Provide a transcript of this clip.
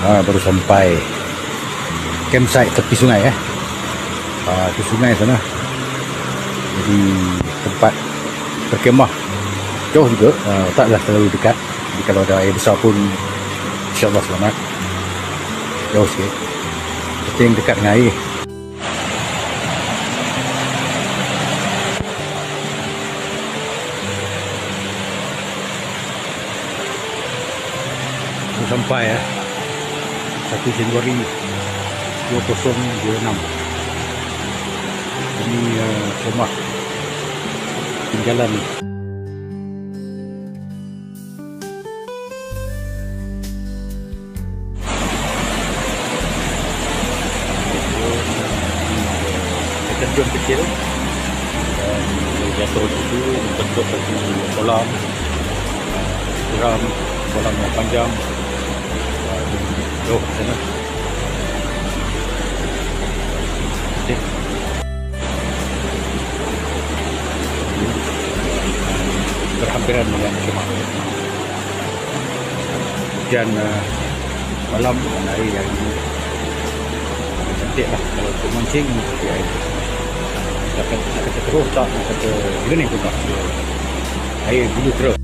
Baru sampai campsite tepi sungai itu sungai sana. Jadi tempat berkemah jauh juga, taklah terlalu dekat. Jadi kalau ada air besar pun insyaAllah selamat. Jauh sikit, penting dekat dengan air. Sampai 1 Januari 2026. Ini rumah tinggalan. Terjun kecil dan jatuh situ bentuk satu kolam, kolam yang panjang jauh ke sana. Berhampiran dengan kemah. Hujan malam dengan air yang cantik lah. Kalau untuk mancing seperti air. Nak kata terus tak, nak kata jernih pun tak. Air dulu terus.